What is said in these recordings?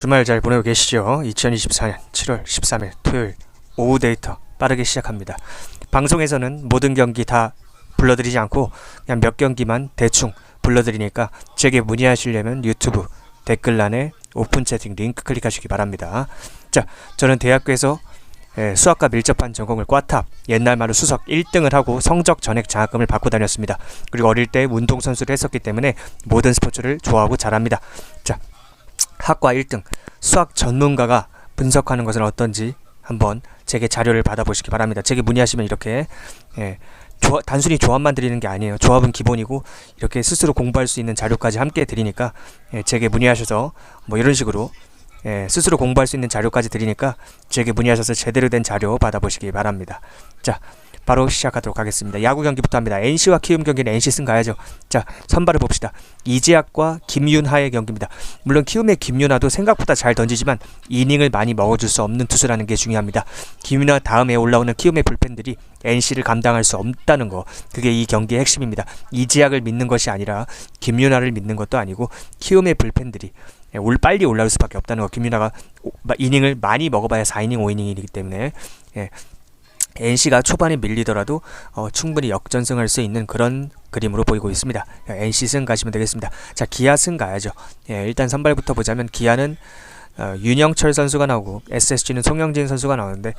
주말 잘 보내고 계시죠? 2024년 7월 13일 토요일 오후 데이터 빠르게 시작합니다. 방송에서는 모든 경기 다 불러드리지 않고 그냥 몇 경기만 대충 불러드리니까 제게 문의하시려면 유튜브 댓글란에 오픈 채팅 링크 클릭하시기 바랍니다. 자, 저는 대학교에서 수학과 밀접한 전공을 꽈탑, 옛날 말로 수석 1등을 하고 성적 전액 장학금을 받고 다녔습니다. 그리고 어릴 때 운동선수를 했었기 때문에 모든 스포츠를 좋아하고 잘합니다. 자, 학과 1등 수학 전문가가 분석하는 것은 어떤지 한번 제게 자료를 받아보시기 바랍니다. 제게 문의하시면 이렇게 단순히 조합만 드리는 게 아니에요. 조합은 기본이고 이렇게 스스로 공부할 수 있는 자료까지 함께 드리니까 제게 문의하셔서 뭐 이런 식으로 스스로 공부할 수 있는 자료까지 드리니까 제게 문의하셔서 제대로 된 자료 받아보시기 바랍니다. 자, 바로 시작하도록 하겠습니다. 야구 경기부터 합니다. NC와 키움 경기는 NC 승 가야죠. 자, 선발을 봅시다. 이재학과 김윤하의 경기입니다. 물론 키움의 김윤하도 생각보다 잘 던지지만 이닝을 많이 먹어줄 수 없는 투수라는 게 중요합니다. 김윤하 다음에 올라오는 키움의 불펜들이 NC를 감당할 수 없다는 거, 그게 이 경기의 핵심입니다. 이재학을 믿는 것이 아니라 김윤하를 믿는 것도 아니고 키움의 불펜들이 빨리 올라올 수밖에 없다는 거. 김윤하가 이닝을 많이 먹어봐야 4이닝 5이닝이기 때문에 NC가 초반에 밀리더라도 충분히 역전승할 수 있는 그런 그림으로 보이고 있습니다. NC 승 가시면 되겠습니다. 자, 기아 승 가야죠. 일단 선발부터 보자면 기아는 윤영철 선수가 나오고 SSG는 송영진 선수가 나오는데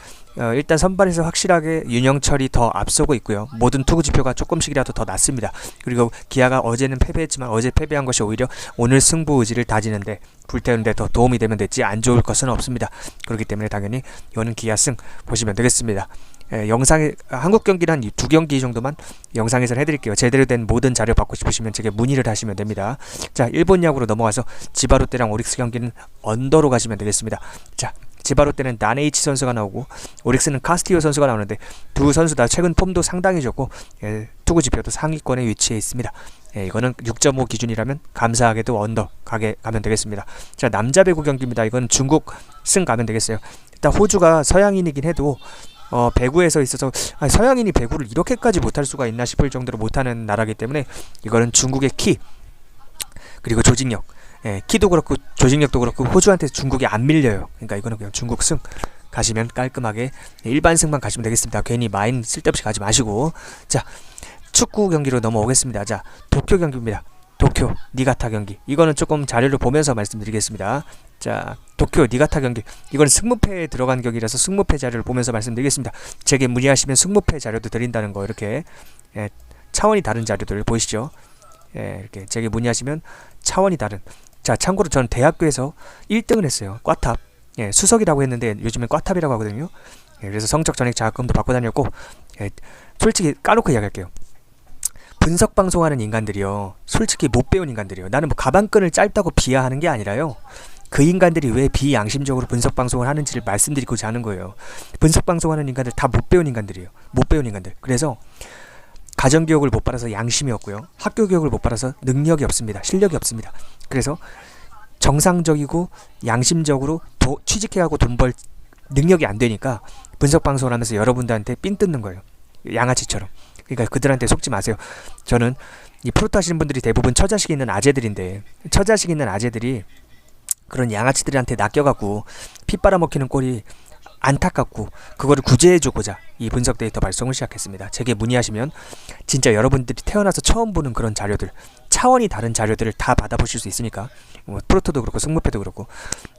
일단 선발에서 확실하게 윤영철이 더 앞서고 있고요. 모든 투구 지표가 조금씩이라도 더 낮습니다. 그리고 기아가 어제는 패배했지만 어제 패배한 것이 오히려 오늘 승부 의지를 다지는데 불태우는데 더 도움이 되면 됐지 안 좋을 것은 없습니다. 그렇기 때문에 당연히 이거는 기아 승 보시면 되겠습니다. 영상에 한국 경기는 한 2경기 정도만 영상에서 해드릴게요. 제대로 된 모든 자료 받고 싶으시면 제게 문의를 하시면 됩니다. 자, 일본 야구로 넘어가서 지바롯데랑 오릭스 경기는 언더로 가시면 되겠습니다. 자, 지바롯데는 나네이치 선수가 나오고 오릭스는 카스티오 선수가 나오는데 두 선수 다 최근 폼도 상당히 좋고 투구 지표도 상위권에 위치해 있습니다. 이거는 6.5 기준이라면 감사하게도 언더 가면 되겠습니다. 자, 남자 배구 경기입니다. 이건 중국 승 가면 되겠어요. 일단 호주가 서양인이긴 해도 배구에서 있어서 서양인이 배구를 이렇게까지 못할 수가 있나 싶을 정도로 못하는 나라기 때문에 이거는 중국의 키 그리고 조직력, 키도 그렇고 조직력도 그렇고 호주한테 중국이 안 밀려요. 그러니까 이거는 그냥 중국 승 가시면 깔끔하게 일반 승만 가시면 되겠습니다. 괜히 마인 쓸데없이 가지 마시고. 자, 축구 경기로 넘어오겠습니다. 자, 도쿄 경기입니다. 도쿄 니가타 경기, 이거는 조금 자료를 보면서 말씀드리겠습니다. 자, 도쿄 니가타 경기, 이건 승무패에 들어간 경기라서 승무패 자료를 보면서 말씀드리겠습니다. 제게 문의하시면 승무패 자료도 드린다는 거, 이렇게 차원이 다른 자료들 보이시죠? 이렇게 제게 문의하시면 차원이 다른. 자, 참고로 저는 대학교에서 1등을 했어요. 꽈탑, 수석이라고 했는데 요즘엔 꽈탑이라고 하거든요. 그래서 성적 전액 장학금도 받고 다녔고, 솔직히 까놓고 이야기할게요. 분석 방송하는 인간들이요, 솔직히 못 배운 인간들이요. 나는 뭐 가방끈을 짧다고 비하하는 게 아니라요, 그 인간들이 왜 비양심적으로 분석 방송을 하는지를 말씀드리고자 하는 거예요. 분석 방송하는 인간들 다 못 배운 인간들이에요. 못 배운 인간들. 그래서 가정교육을 못 받아서 양심이 없고요, 학교 교육을 못 받아서 능력이 없습니다. 실력이 없습니다. 그래서 정상적이고 양심적으로 취직해가고 돈 벌 능력이 안 되니까 분석 방송을 하면서 여러분들한테 삥 뜯는 거예요. 양아치처럼. 그러니까 그들한테 속지 마세요. 저는 이 프로트 하시는 분들이 대부분 처자식 있는 아재들인데, 처자식 있는 아재들이 그런 양아치들한테 낚여갖고 피 빨아먹히는 꼴이 안타깝고, 그거를 구제해주고자 이 분석 데이터 발송을 시작했습니다. 제게 문의하시면 진짜 여러분들이 태어나서 처음 보는 그런 자료들, 차원이 다른 자료들을 다 받아보실 수 있으니까, 프로토도 그렇고 승무패도 그렇고,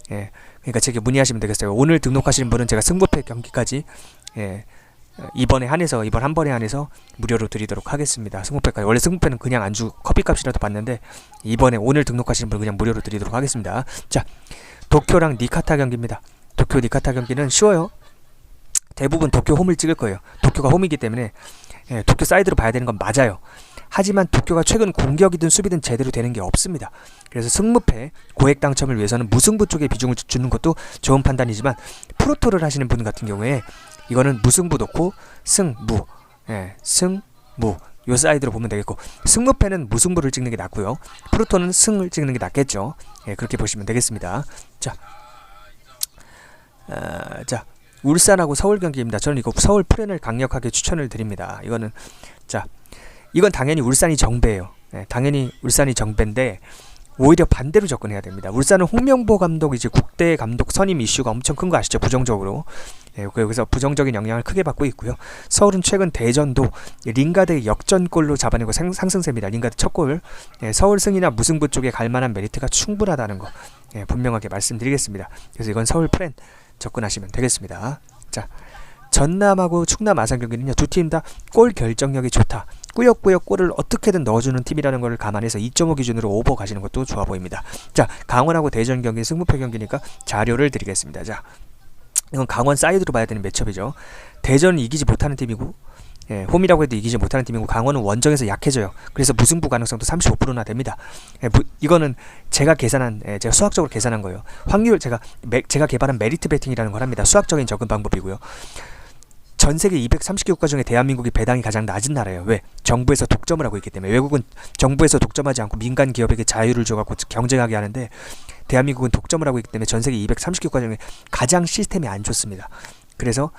그러니까 제게 문의하시면 되겠어요. 오늘 등록하시는 분은 제가 승무패 경기까지 이번에 한해서, 이번 한 번에 한해서 무료로 드리도록 하겠습니다. 승무패까지. 원래 승무패는 그냥 안주 커피값이라도 받는데 이번에 오늘 등록하시는 분은 그냥 무료로 드리도록 하겠습니다. 자, 도쿄랑 니카타 경기입니다. 도쿄 니카타 경기는 쉬워요. 대부분 도쿄 홈을 찍을 거예요. 도쿄가 홈이기 때문에 도쿄 사이드로 봐야 되는 건 맞아요. 하지만 도쿄가 최근 공격이든 수비든 제대로 되는 게 없습니다. 그래서 승무패 고액 당첨을 위해서는 무승부 쪽에 비중을 주는 것도 좋은 판단이지만, 프로토를 하시는 분 같은 경우에 이거는 무승부 놓고 승무, 승무 요 사이드로 보면 되겠고, 승무패는 무승부를 찍는 게 낫고요, 프로토는 승을 찍는 게 낫겠죠. 그렇게 보시면 되겠습니다. 자, 자, 울산하고 서울 경기입니다. 저는 이거 서울 프렌을 강력하게 추천을 드립니다. 이건 당연히 울산이 정배예요. 당연히 울산이 정배인데 오히려 반대로 접근해야 됩니다. 울산은 홍명보 감독 이제 국대 감독 선임 이슈가 엄청 큰 거 아시죠? 부정적으로. 예, 그래서 부정적인 영향을 크게 받고 있고요. 서울은 최근 대전도 링가드의 역전골로 잡아내고 상승세입니다. 링가드 첫 골. 예, 서울 승이나 무승부 쪽에 갈 만한 메리트가 충분하다는 거 예, 분명하게 말씀드리겠습니다. 그래서 이건 서울 프렌 접근하시면 되겠습니다. 자, 전남하고 충남 아산 경기는요. 두 팀 다 골 결정력이 좋다. 꾸역꾸역 골을 어떻게든 넣어주는 팀이라는 걸 감안해서 2.5 기준으로 오버 가시는 것도 좋아 보입니다. 자, 강원하고 대전 경기 승부패 경기니까 자료를 드리겠습니다. 자, 이건 강원 사이드로 봐야 되는 매첩이죠. 대전은 이기지 못하는 팀이고 예, 홈이라고 해도 이기지 못하는 팀이고 강원은 원정에서 약해져요. 그래서 무승부 가능성도 35%나 됩니다. 예, 이거는 제가 계산한 제가 수학적으로 계산한 거예요. 확률 제가 개발한 메리트 베팅이라는 걸 합니다. 수학적인 접근 방법이고요. 전 세계 230개 국가 중에 대한민국이 배당이 가장 낮은 나라예요. 왜? 정부에서 독점을 하고 있기 때문에. 외국은 정부에서 독점하지 않고 민간 기업에게 자유를 줘갖고 경쟁하게 하는데 대한민국은 독점을 하고 있기 때문에 전 세계 230개 국가 중에 가장 시스템이 안 좋습니다. 그래서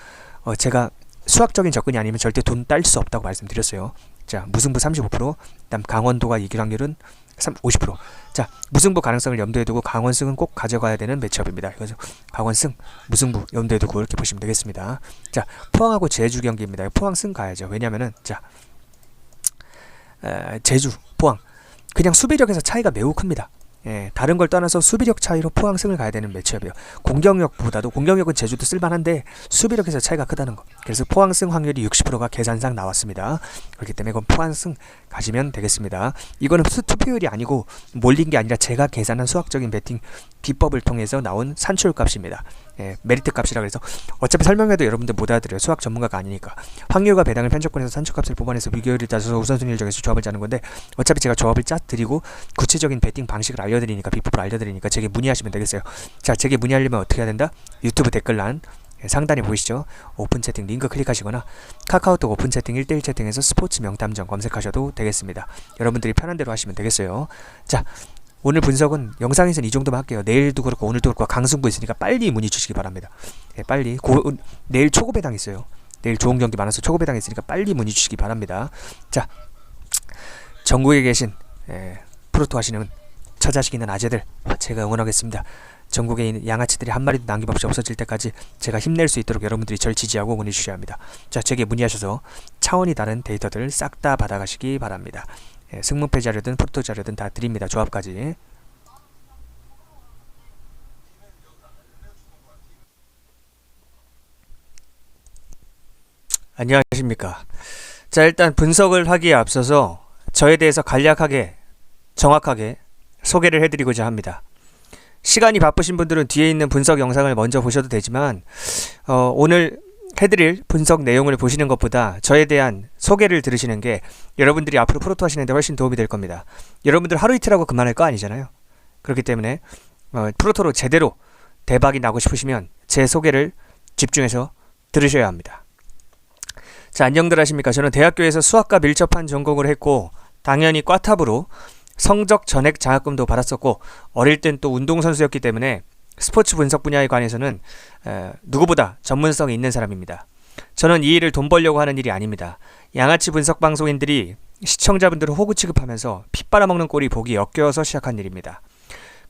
제가 수학적인 접근이 아니면 절대 돈 딸 수 없다고 말씀드렸어요. 자, 무승부 35%, 그다음 강원도가 이길 확률은 50%. 자, 무승부 가능성을 염두에 두고 강원승은 꼭 가져가야 되는 매치업입니다. 그래서 강원승, 무승부 염두에 두고 이렇게 보시면 되겠습니다. 자, 포항하고 제주 경기입니다. 포항승 가야죠. 왜냐면은 자, 제주, 포항 그냥 수비력에서 차이가 매우 큽니다. 예, 다른 걸 떠나서 수비력 차이로 포항승을 가야 되는 매치업이에요. 공격력보다도 공격력은 제주도 쓸만한데 수비력에서 차이가 크다는 거. 그래서 포항승 확률이 60%가 계산상 나왔습니다. 그렇기 때문에 이건 포항승 가시면 되겠습니다. 이거는 투표율이 아니고 몰린 게 아니라 제가 계산한 수학적인 배팅 비법을 통해서 나온 산출값입니다. 예, 메리트 값이라 그래서 어차피 설명해도 여러분들 못 알아들어요. 수학 전문가가 아니니까. 확률과 배당을 편집권에서 산출값을 뽑아내서 비교율을 따져서 우선순위를 정해서 조합을 짜는 건데 어차피 제가 조합을 짜 드리고 구체적인 배팅 방식을 알려드리니까 비법을 알려드리니까 제게 문의하시면 되겠어요. 자, 제게 문의하려면 어떻게 해야 된다? 유튜브 댓글란 상단에 보이시죠? 오픈 채팅 링크 클릭하시거나 카카오톡 오픈 채팅 1대1 채팅에서 스포츠 명탐정 검색하셔도 되겠습니다. 여러분들이 편한 대로 하시면 되겠어요. 자, 오늘 분석은 영상에서는 이 정도만 할게요. 내일도 그렇고 오늘도 그렇고 강승부 있으니까 빨리 문의 주시기 바랍니다. 예, 빨리 내일 초고 배당 있어요. 내일 좋은 경기 많아서 초고 배당 있으니까 빨리 문의 주시기 바랍니다. 자, 전국에 계신 프로토 하시는 처자식 있는 아재들 제가 응원하겠습니다. 전국에 있는 양아치들이 한 마리도 남김없이 없어질 때까지 제가 힘낼 수 있도록 여러분들이 절 지지하고 응원해 주셔야 합니다. 자, 제게 문의하셔서 차원이 다른 데이터들 싹 다 받아가시기 바랍니다. 예, 승무패 자료든 프로토 자료든 다 드립니다. 조합까지. 안녕하십니까. 자, 일단 분석을 하기에 앞서서 저에 대해서 간략하게 정확하게 소개를 해드리고자 합니다. 시간이 바쁘신 분들은 뒤에 있는 분석 영상을 먼저 보셔도 되지만 오늘 해드릴 분석 내용을 보시는 것보다 저에 대한 소개를 들으시는 게 여러분들이 앞으로 프로토 하시는데 훨씬 도움이 될 겁니다. 여러분들 하루 이틀 하고 그만할 거 아니잖아요. 그렇기 때문에 프로토로 제대로 대박이 나고 싶으시면 제 소개를 집중해서 들으셔야 합니다. 자, 안녕들 하십니까. 저는 대학교에서 수학과 밀접한 전공을 했고 당연히 과탑으로 성적 전액 장학금도 받았었고 어릴 땐 또 운동선수였기 때문에 스포츠 분석 분야에 관해서는 누구보다 전문성이 있는 사람입니다. 저는 이 일을 돈 벌려고 하는 일이 아닙니다. 양아치 분석 방송인들이 시청자분들을 호구 취급하면서 피 빨아먹는 꼴이 보기 역겨워서 시작한 일입니다.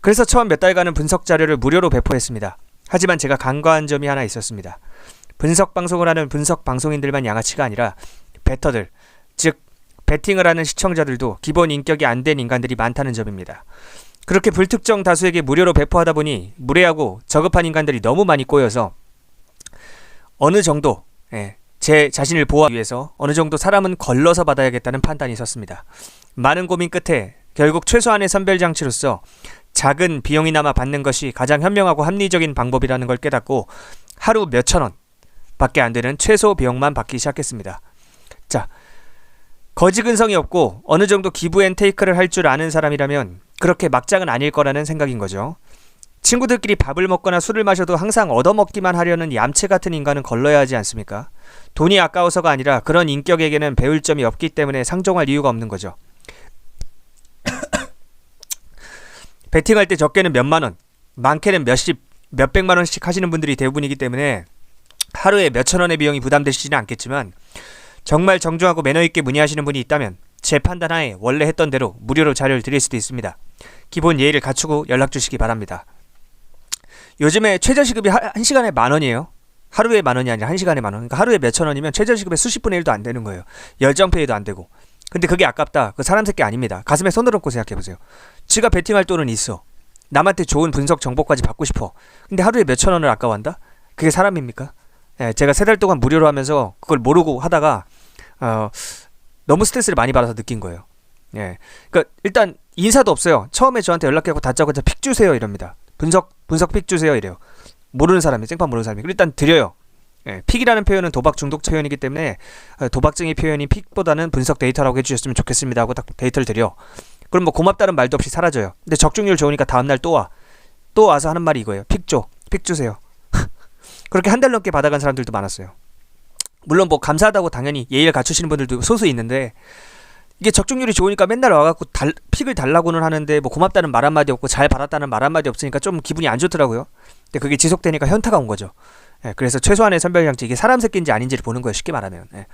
그래서 처음 몇 달간은 분석 자료를 무료로 배포했습니다. 하지만 제가 간과한 점이 하나 있었습니다. 분석 방송을 하는 분석 방송인들만 양아치가 아니라 베터들, 즉 배팅을 하는 시청자들도 기본 인격이 안 된 인간들이 많다는 점입니다. 그렇게 불특정 다수에게 무료로 배포하다 보니 무례하고 저급한 인간들이 너무 많이 꼬여서 어느 정도 제 자신을 보호하기 위해서 어느 정도 사람은 걸러서 받아야겠다는 판단이 섰습니다. 많은 고민 끝에 결국 최소한의 선별장치로서 작은 비용이나마 받는 것이 가장 현명하고 합리적인 방법이라는 걸 깨닫고 하루 몇천 원 밖에 안 되는 최소 비용만 받기 시작했습니다. 자, 거지 근성이 없고 어느 정도 기부 앤 테이크를 할 줄 아는 사람이라면 그렇게 막장은 아닐 거라는 생각인 거죠. 친구들끼리 밥을 먹거나 술을 마셔도 항상 얻어먹기만 하려는 얌체 같은 인간은 걸러야 하지 않습니까? 돈이 아까워서가 아니라 그런 인격에게는 배울 점이 없기 때문에 상종할 이유가 없는 거죠. 베팅할 때 적게는 몇만 원, 많게는 몇백만 원씩 하시는 분들이 대부분이기 때문에 하루에 몇천 원의 비용이 부담되시지는 않겠지만 정말 정중하고 매너있게 문의하시는 분이 있다면 제 판단하에 원래 했던 대로 무료로 자료를 드릴 수도 있습니다. 기본 예의를 갖추고 연락 주시기 바랍니다. 요즘에 최저시급이 1시간에 10,000원이에요. 하루에 10,000원이 아니라 1시간에 10,000원. 그러니까 하루에 몇천 원이면 최저시급의 수십 분의 1도 안 되는 거예요. 열정페이도 안 되고. 근데 그게 아깝다. 그 사람 새끼 아닙니다. 가슴에 손을 얹고 생각해보세요. 지가 베팅할 돈은 있어. 남한테 좋은 분석 정보까지 받고 싶어. 근데 하루에 몇천 원을 아까워한다? 그게 사람입니까? 예, 제가 3달 동안 무료로 하면서 그걸 모르고 하다가 너무 스트레스를 많이 받아서 느낀 거예요. 예, 그러니까 일단 인사도 없어요. 처음에 저한테 연락해서 다짜고짜 픽 주세요 이럽니다. 분석 픽 주세요 이래요. 모르는 사람이, 생판 모르는 사람이. 일단 드려요. 예, 픽이라는 표현은 도박 중독 표현이기 때문에 도박증의 표현이 픽보다는 분석 데이터라고 해주셨으면 좋겠습니다 하고 딱 데이터를 드려. 그럼 뭐 고맙다는 말도 없이 사라져요. 근데 적중률 좋으니까 다음날 또 와. 또 와서 하는 말이 이거예요. 픽 줘. 픽 주세요. 그렇게 한 달 넘게 받아간 사람들도 많았어요. 물론 뭐 감사하다고 당연히 예의를 갖추시는 분들도 소수 있는데, 이게 적중률이 좋으니까 맨날 와갖고 픽을 달라고는 하는데 뭐 고맙다는 말 한마디 없고 잘 받았다는 말 한마디 없으니까 좀 기분이 안 좋더라고요. 근데 그게 지속되니까 현타가 온 거죠. 예, 그래서 최소한의 선별장치, 이게 사람 새끼인지 아닌지를 보는 거예요. 쉽게 말하면. 예.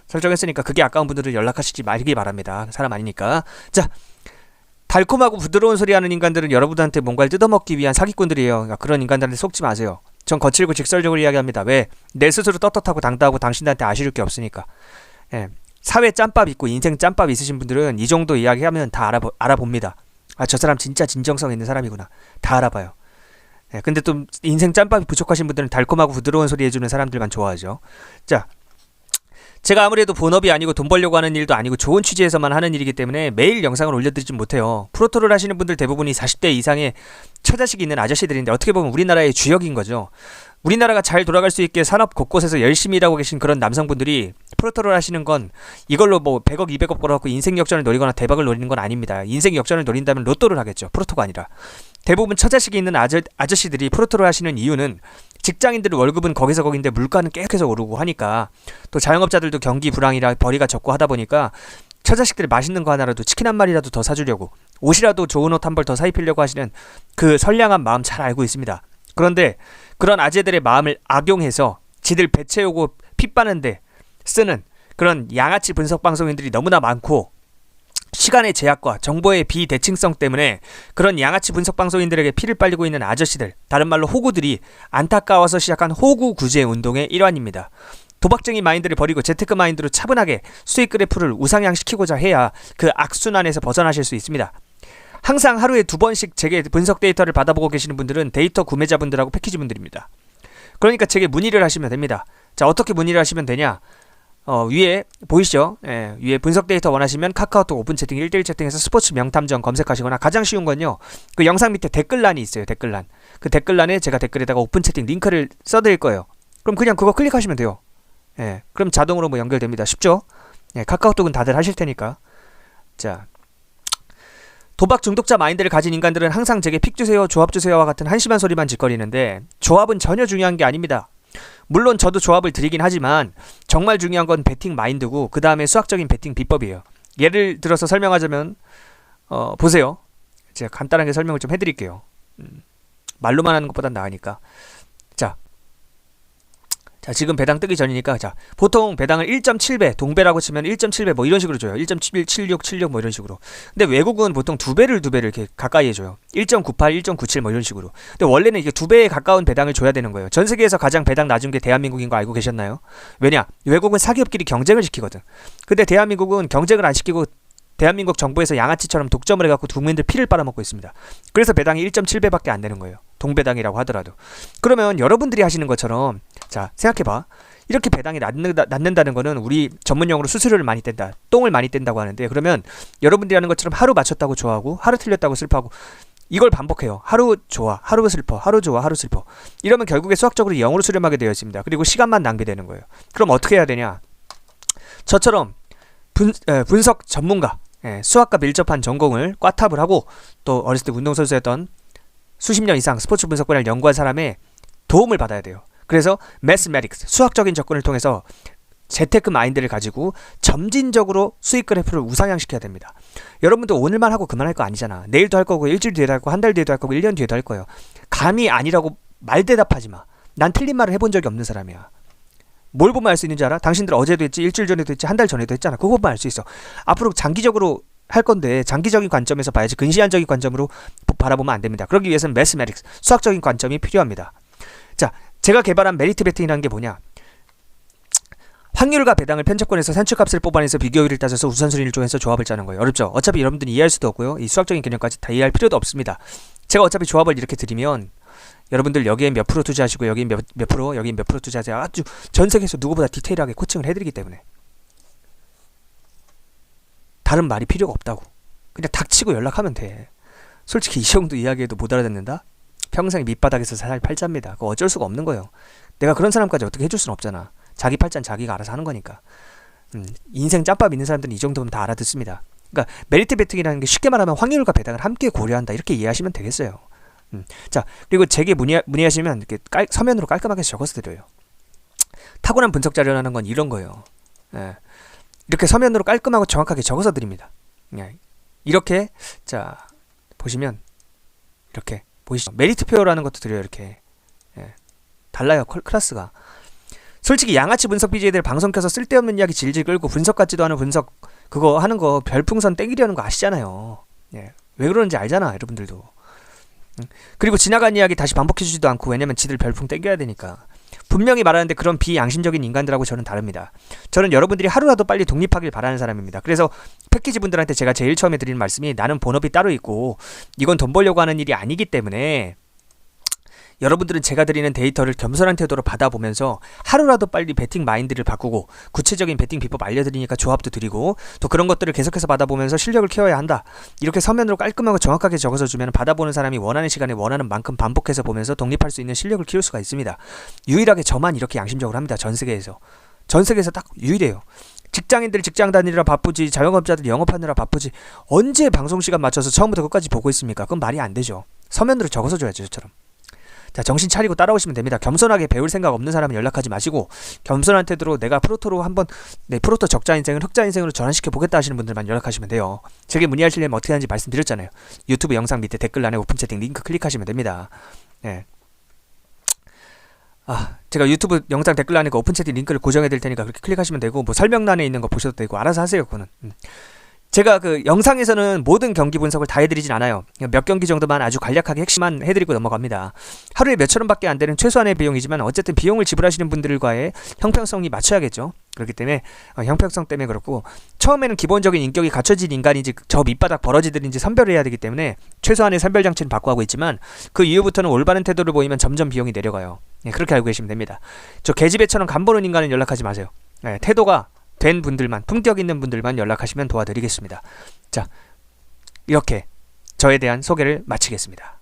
설정했으니까 그게 아까운 분들은 연락하시지 말기 바랍니다. 사람 아니니까. 자, 달콤하고 부드러운 소리 하는 인간들은 여러분한테 뭔가를 뜯어먹기 위한 사기꾼들이에요. 그러니까 그런 인간들한테 속지 마세요. 전 거칠고 직설적으로 이야기합니다. 왜? 내 스스로 떳떳하고 당당하고 당신들한테 아쉬울 게 없으니까. 예. 사회 짬밥 있고 인생 짬밥 있으신 분들은 이 정도 이야기하면 다 알아봅니다. 아, 저 사람 진짜 진정성 있는 사람이구나. 다 알아봐요. 예, 근데 또 인생 짬밥이 부족하신 분들은 달콤하고 부드러운 소리 해주는 사람들만 좋아하죠. 자, 제가 아무래도 본업이 아니고 돈 벌려고 하는 일도 아니고 좋은 취지에서만 하는 일이기 때문에 매일 영상을 올려드리진 못해요. 프로토를 하시는 분들 대부분이 40대 이상의 처자식이 있는 아저씨들인데 어떻게 보면 우리나라의 주역인 거죠. 우리나라가 잘 돌아갈 수 있게 산업 곳곳에서 열심히 일하고 계신 그런 남성분들이 프로토를 하시는 건 이걸로 뭐 100억 200억 벌어갖고 인생 역전을 노리거나 대박을 노리는 건 아닙니다. 인생 역전을 노린다면 로또를 하겠죠. 프로토가 아니라. 대부분 처자식이 있는 아저씨들이 프로토를 하시는 이유는 직장인들의 월급은 거기서 거긴데 물가는 계속해서 오르고 하니까, 또 자영업자들도 경기 불황이라 벌이가 적고 하다 보니까 처자식들이 맛있는 거 하나라도, 치킨 한 마리라도 더 사주려고, 옷이라도 좋은 옷 한 벌 더 사입히려고 하시는 그 선량한 마음 잘 알고 있습니다. 그런데 그런 아재들의 마음을 악용해서 지들 배 채우고 피 빠는데 쓰는 그런 양아치 분석 방송인들이 너무나 많고, 시간의 제약과 정보의 비대칭성 때문에 그런 양아치 분석 방송인들에게 피를 빨리고 있는 아저씨들, 다른 말로 호구들이 안타까워서 시작한 호구 구제 운동의 일환입니다. 도박쟁이 마인드를 버리고 재테크 마인드로 차분하게 수익 그래프를 우상향시키고자 해야 그 악순환에서 벗어나실 수 있습니다. 항상 하루에 2번씩 제게 분석 데이터를 받아보고 계시는 분들은 데이터 구매자분들하고 패키지분들입니다. 그러니까 제게 문의를 하시면 됩니다. 자, 어떻게 문의를 하시면 되냐? 위에 보이시죠? 예, 위에 분석 데이터 원하시면 카카오톡 오픈 채팅 1대1 채팅에서 스포츠 명탐정 검색하시거나, 가장 쉬운 건요, 그 영상 밑에 댓글란이 있어요. 댓글란. 그 댓글란에 제가 댓글에다가 오픈 채팅 링크를 써드릴 거예요. 그럼 그냥 그거 클릭하시면 돼요. 예, 그럼 자동으로 뭐 연결됩니다. 쉽죠? 예, 카카오톡은 다들 하실 테니까. 자, 도박 중독자 마인드를 가진 인간들은 항상 제게 픽 주세요, 조합 주세요와 같은 한심한 소리만 짓거리는데, 조합은 전혀 중요한 게 아닙니다. 물론 저도 조합을 드리긴 하지만 정말 중요한 건 배팅 마인드고, 그 다음에 수학적인 배팅 비법이에요. 예를 들어서 설명하자면 보세요. 제가 간단하게 설명을 좀 해드릴게요. 말로만 하는 것보단 나으니까. 자, 지금 배당 뜨기 전이니까, 자, 보통 배당을 1.7배, 동배라고 치면 1.7배 뭐 이런 식으로 줘요. 1.71, 76, 76 뭐 이런 식으로. 근데 외국은 보통 2배를 이렇게 가까이 해줘요. 1.98, 1.97 뭐 이런 식으로. 근데 원래는 이게 2배에 가까운 배당을 줘야 되는 거예요. 전 세계에서 가장 배당 낮은 게 대한민국인 거 알고 계셨나요? 왜냐? 외국은 사기업끼리 경쟁을 시키거든. 근데 대한민국은 경쟁을 안 시키고 대한민국 정부에서 양아치처럼 독점을 해갖고 국민들 피를 빨아먹고 있습니다. 그래서 배당이 1.7배밖에 안 되는 거예요. 동배당이라고 하더라도. 그러면 여러분들이 하시는 것처럼, 자, 생각해봐. 이렇게 배당이 낮는다는 거는 우리 전문용어로 수수료를 많이 뗀다, 똥을 많이 뗀다고 하는데, 그러면 여러분들이 하는 것처럼 하루 맞췄다고 좋아하고 하루 틀렸다고 슬퍼하고 이걸 반복해요. 하루 좋아, 하루 슬퍼, 하루 좋아, 하루 슬퍼. 이러면 결국에 수학적으로 0으로 수렴하게 되어 있습니다. 그리고 시간만 낭비되는 거예요. 그럼 어떻게 해야 되냐? 저처럼 분석 전문가, 수학과 밀접한 전공을 꽈탑을 하고, 또 어렸을 때 운동선수였던 수십 년 이상 스포츠 분석 분야를 연구한 사람의 도움을 받아야 돼요. 그래서 매스매틱스, 수학적인 접근을 통해서 재테크 마인드를 가지고 점진적으로 수익 그래프를 우상향시켜야 됩니다. 여러분도 오늘만 하고 그만할 거 아니잖아. 내일도 할 거고, 일주일 뒤에도 할 거고, 한 달 뒤에도 할 거고, 1년 뒤에도 할 거예요. 감이 아니라고 말대답하지 마. 난 틀린 말을 해본 적이 없는 사람이야. 뭘 보면 알 수 있는지 알아? 당신들 어제도 했지, 일주일 전에도 했지, 한 달 전에도 했잖아. 그거 보면 알 수 있어. 앞으로 장기적으로 할 건데 장기적인 관점에서 봐야지 근시안적인 관점으로 바라보면 안 됩니다. 그러기 위해서는 매스매틱스, 수학적인 관점이 필요합니다. 자, 제가 개발한 메리트 베팅이라는 게 뭐냐? 확률과 배당을 편차권에서 산출값을 뽑아내서 비교율을 따져서 우선순위를 정해서 조합을 짜는 거예요. 어렵죠? 어차피 여러분들이 이해할 수도 없고요. 이 수학적인 개념까지 다 이해할 필요도 없습니다. 제가 어차피 조합을 이렇게 드리면 여러분들 여기에 몇 프로 투자하시고 여기 몇 프로, 여기 몇 프로 투자하세요. 아주 전 세계에서 누구보다 디테일하게 코칭을 해드리기 때문에 다른 말이 필요가 없다고. 그냥 닥치고 연락하면 돼. 솔직히 이 정도 이야기해도 못 알아듣는다? 평생 밑바닥에서 살 팔자입니다. 그거 어쩔 수가 없는 거예요. 내가 그런 사람까지 어떻게 해줄 수는 없잖아. 자기 팔자는 자기가 알아서 하는 거니까. 인생 짬밥 있는 사람들은 이 정도면 다 알아듣습니다. 그러니까 메리트 베팅이라는 게 쉽게 말하면 확률과 배당을 함께 고려한다. 이렇게 이해하시면 되겠어요. 자, 그리고 제게 문의하시면 이렇게 서면으로 깔끔하게 적어서 드려요. 타고난 분석 자료라는 건 이런 거예요. 예. 이렇게 서면으로 깔끔하고 정확하게 적어서 드립니다. 예. 이렇게 자 보시면 이렇게 보이시죠? 메리트표라는 것도 드려요. 이렇게 예. 달라요. 클래스가. 솔직히 양아치 분석 BJ들 방송 켜서 쓸데없는 이야기 질질 끌고 분석 같지도 않은 분석 그거 하는 거 별풍선 땡기려는 거 아시잖아요. 예. 왜 그러는지 알잖아 여러분들도. 그리고 지나간 이야기 다시 반복해주지도 않고 왜냐면 지들 별풍 땡겨야 되니까. 분명히 말하는데 그런 비양심적인 인간들하고 저는 다릅니다. 저는 여러분들이 하루라도 빨리 독립하길 바라는 사람입니다. 그래서 패키지 분들한테 제가 제일 처음에 드리는 말씀이 나는 본업이 따로 있고 이건 돈 벌려고 하는 일이 아니기 때문에 여러분들은 제가 드리는 데이터를 겸손한 태도로 받아보면서 하루라도 빨리 베팅 마인드를 바꾸고 구체적인 베팅 비법 알려드리니까 조합도 드리고 또 그런 것들을 계속해서 받아보면서 실력을 키워야 한다. 이렇게 서면으로 깔끔하고 정확하게 적어서 주면 받아보는 사람이 원하는 시간에 원하는 만큼 반복해서 보면서 독립할 수 있는 실력을 키울 수가 있습니다. 유일하게 저만 이렇게 양심적으로 합니다. 전 세계에서. 전 세계에서 딱 유일해요. 직장인들 직장 다니느라 바쁘지 자영업자들 영업하느라 바쁘지 언제 방송시간 맞춰서 처음부터 끝까지 보고 있습니까? 그건 말이 안 되죠. 서면으로 적어서 줘야죠. 저처럼. 자, 정신 차리고 따라오시면 됩니다. 겸손하게 배울 생각 없는 사람은 연락하지 마시고 겸손한 태도로 내가 프로토로 한번 내 프로토 적자 인생을 흑자 인생으로 전환시켜 보겠다 하시는 분들만 연락하시면 돼요. 제게 문의하시려면 어떻게 하는지 말씀드렸잖아요. 유튜브 영상 밑에 댓글란에 오픈 채팅 링크 클릭하시면 됩니다. 네. 제가 유튜브 영상 댓글란에 그 오픈 채팅 링크를 고정해 드릴 테니까 그렇게 클릭하시면 되고 뭐 설명란에 있는 거 보셔도 되고 알아서 하세요. 그거는. 제가 그 영상에서는 모든 경기 분석을 다 해드리진 않아요. 몇 경기 정도만 아주 간략하게 핵심만 해드리고 넘어갑니다. 하루에 몇천 원밖에 안 되는 최소한의 비용이지만 어쨌든 비용을 지불하시는 분들과의 형평성이 맞춰야겠죠. 그렇기 때문에 형평성 때문에 그렇고 처음에는 기본적인 인격이 갖춰진 인간인지 저 밑바닥 버러지들인지 선별을 해야 되기 때문에 최소한의 선별 장치는 받고 하고 있지만 그 이후부터는 올바른 태도를 보이면 점점 비용이 내려가요. 그렇게 알고 계시면 됩니다. 저 계집애처럼 간보는 인간은 연락하지 마세요. 태도가 된 분들만, 품격 있는 분들만 연락하시면 도와드리겠습니다. 자, 이렇게 저에 대한 소개를 마치겠습니다.